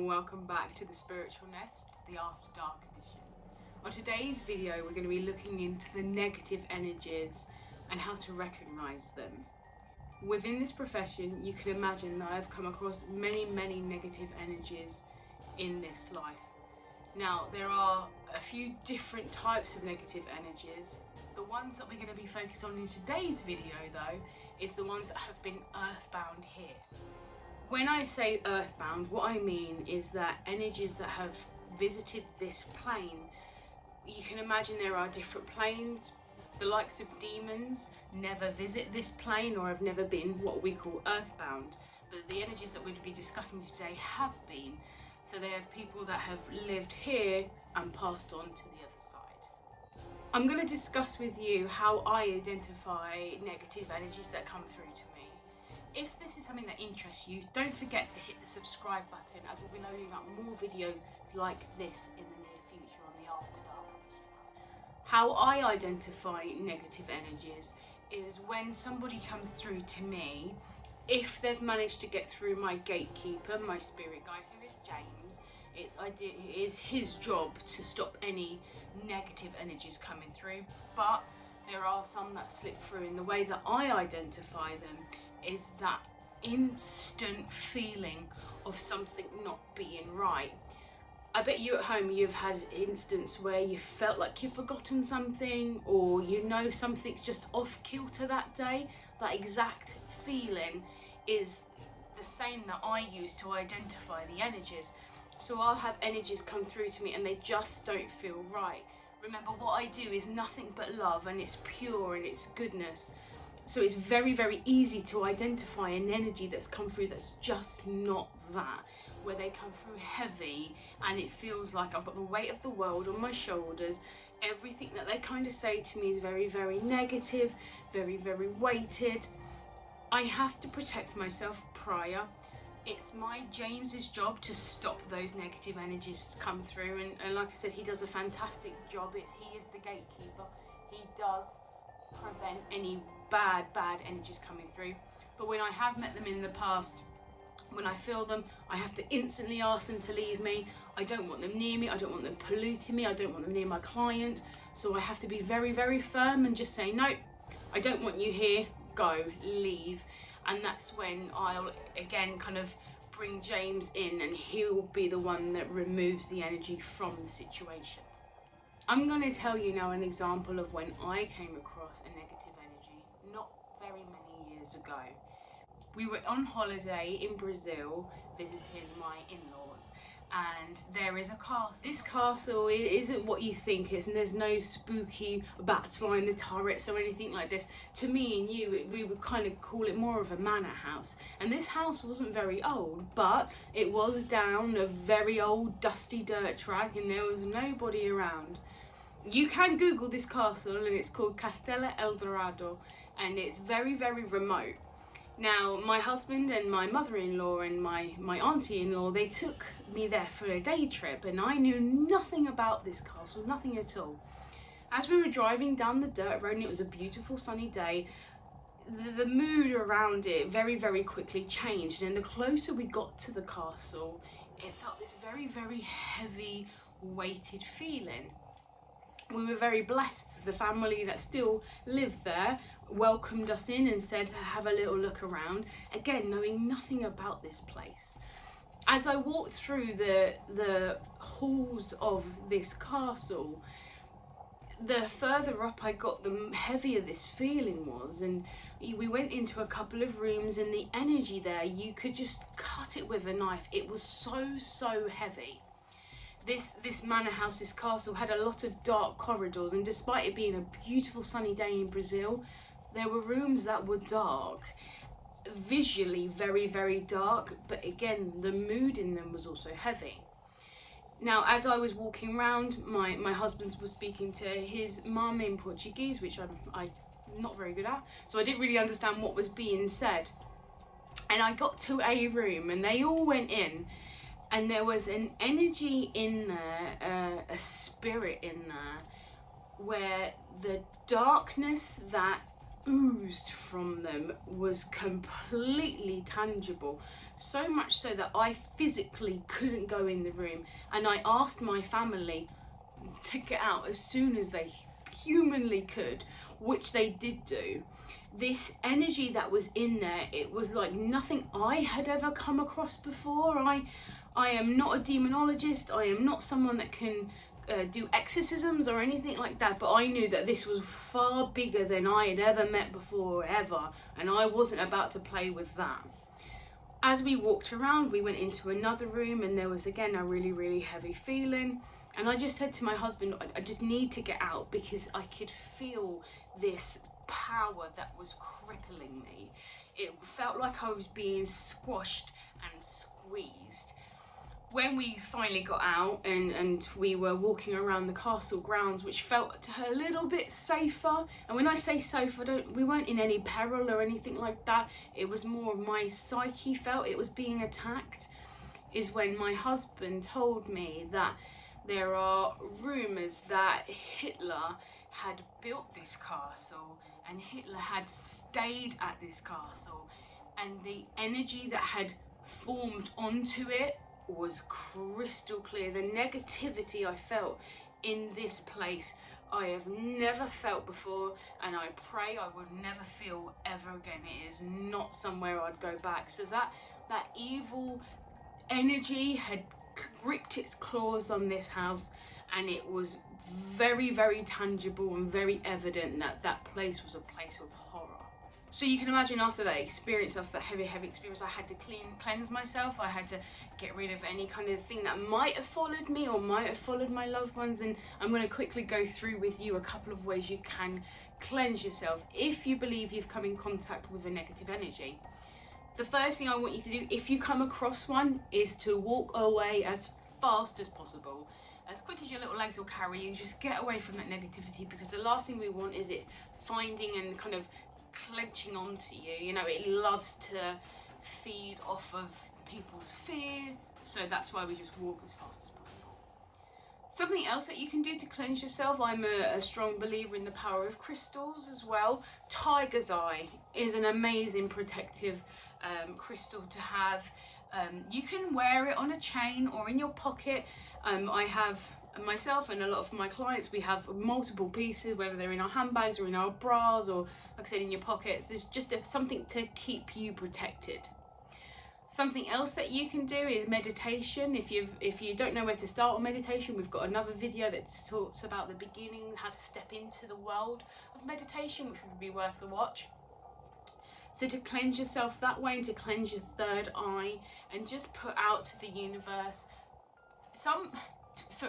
and welcome back to the Spiritual Nest, the After Dark edition. On today's video we're going to be looking into the negative energies and how to recognise them. Within this profession you can imagine that I've come across many negative energies in this life. Now there are a few different types of negative energies. The ones that we're going to be focused on in today's video though is the ones that have been earthbound here. When I say earthbound, what I mean is that energies that have visited this plane, you can imagine there are different planes. The likes of demons never visit this plane or have never been what we call earthbound, but the energies that we'll be discussing today have been. So they have people that have lived here and passed on to the other side. I'm going to discuss with you how I identify negative energies that come through to me. If this is something that interests you, don't forget to hit the subscribe button, as we'll be loading up more videos like this in the near future on the After Dark. How I identify negative energies is when somebody comes through to me, if they've managed to get through my gatekeeper, my spirit guide, who is James, it is his job to stop any negative energies coming through, but there are some that slip through, and the way that I identify them is that instant feeling of something not being right. I bet you at home you've had instances where you felt like you've forgotten something, or you know something's just off kilter that day. That exact feeling is the same that I use to identify the energies. So I'll have energies come through to me and they just don't feel right. Remember, what I do is nothing but love, and it's pure and it's goodness. So it's very easy to identify an energy that's come through that's just not that, where they come through heavy and it feels like I've got the weight of the world on my shoulders. Everything that they kind of say to me is very negative, very weighted. I have to protect myself prior. It's my James's job to stop those negative energies to come through, and like I said, he does a fantastic job. He is the gatekeeper. He does prevent any bad energies coming through. But when I have met them in the past, when I feel them, I have to instantly ask them to leave me. I don't want them near me. I don't want them polluting me. I don't want them near my clients. So I have to be very firm and just say, no, I don't want you here. Go, leave. And that's when I'll again kind of bring James in, and he'll be the one that removes the energy from the situation. I'm going to tell you now an example of when I came across a negative energy not very many years ago. We were on holiday in Brazil visiting my in-laws, and there is a castle. This castle isn't what you think it is, and there's no spooky bats flying the turrets or anything like this. To me and you, we would kind of call it more of a manor house. And this house wasn't very old, but it was down a very old dusty dirt track, and there was nobody around. You can Google this castle, and it's called Castelo El Dorado, and it's very remote. Now, my husband and my mother-in-law and my auntie-in-law, they took me there for a day trip, and I knew nothing about this castle, nothing at all. As we were driving down the dirt road, and it was a beautiful sunny day, the mood around it very quickly changed, and the closer we got to the castle, it felt this very heavy, weighted feeling. We were very blessed. The family that still lived there welcomed us in and said, have a little look around, again knowing nothing about this place. As I walked through the halls of this castle, the further up I got, the heavier this feeling was, and we went into a couple of rooms, and the energy there, you could just cut it with a knife. It was so heavy. This manor house, this castle, had a lot of dark corridors, and despite it being a beautiful sunny day in Brazil, there were rooms that were dark, visually very dark, but again the mood in them was also heavy. Now, as I was walking around, my husband was speaking to his mum in Portuguese, which I'm not very good at, so I didn't really understand what was being said. And I got to a room, and they all went in, and there was an energy in there, a spirit in there, where the darkness that oozed from them was completely tangible. So much so that I physically couldn't go in the room, and I asked my family to get out as soon as they humanly could, which they did do. This energy that was in there, it was like nothing I had ever come across before. I am not a demonologist. I am not someone that can do exorcisms or anything like that, but I knew that this was far bigger than I had ever met before, ever, and I wasn't about to play with that. As we walked around, we went into another room, and there was again a really, really heavy feeling. And I just said to my husband, I just need to get out, because I could feel this power that was crippling me. It felt like I was being squashed and squeezed. When we finally got out and we were walking around the castle grounds, which felt a little bit safer, and when I say safe, we weren't in any peril or anything like that, it was more my psyche felt it was being attacked, is when my husband told me that there are rumours that Hitler had built this castle and Hitler had stayed at this castle, and the energy that had formed onto it was crystal clear. The negativity I felt in this place I have never felt before, and I pray I will never feel ever again. It is not somewhere I'd go back. So that evil energy had gripped its claws on this house, and it was very, very tangible and very evident that that place was a place of horror. So you can imagine, after that experience, after that heavy experience, I had to cleanse myself. I had to get rid of any kind of thing that might have followed me or might have followed my loved ones. And I'm going to quickly go through with you a couple of ways you can cleanse yourself if you believe you've come in contact with a negative energy. The first thing I want you to do, if you come across one, is to walk away as fast as possible. As quick as your little legs will carry you, just get away from that negativity, because the last thing we want is it finding and kind of clenching onto you. You know, it loves to feed off of people's fear, so that's why we just walk as fast as possible. Something else that you can do to cleanse yourself, I'm a strong believer in the power of crystals as well. Tiger's Eye is an amazing protective crystal to have. You can wear it on a chain or in your pocket. I have myself and a lot of my clients, we have multiple pieces, whether they're in our handbags or in our bras or, like I said, in your pockets. There's just something to keep you protected. Something else that you can do is meditation. If you don't know where to start on meditation, we've got another video that talks about the beginning, how to step into the world of meditation, which would be worth a watch. So to cleanse yourself that way, and to cleanse your third eye, and just put out to the universe.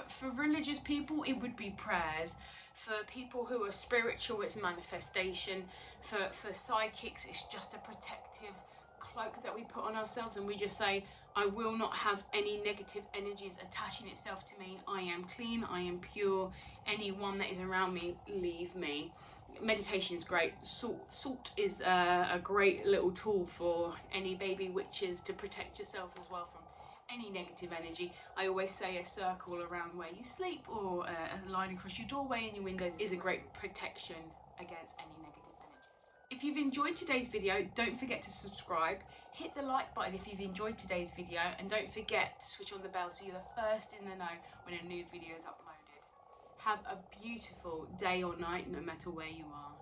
For religious people, it would be prayers. For people who are spiritual, it's manifestation. For psychics, it's just a protective cloak that we put on ourselves, and we just say, I will not have any negative energies attaching itself to me. I am clean, I am pure. Anyone that is around me, leave me. Meditation is great. Salt is a great little tool for any baby witches to protect yourself as well from any negative energy. I always say a circle around where you sleep, or a line across your doorway and your windows, is a great protection against any negative energies. If you've enjoyed today's video, don't forget to subscribe. Hit the like button if you've enjoyed today's video, and don't forget to switch on the bell so you're the first in the know when a new video is uploaded. Have a beautiful day or night, no matter where you are.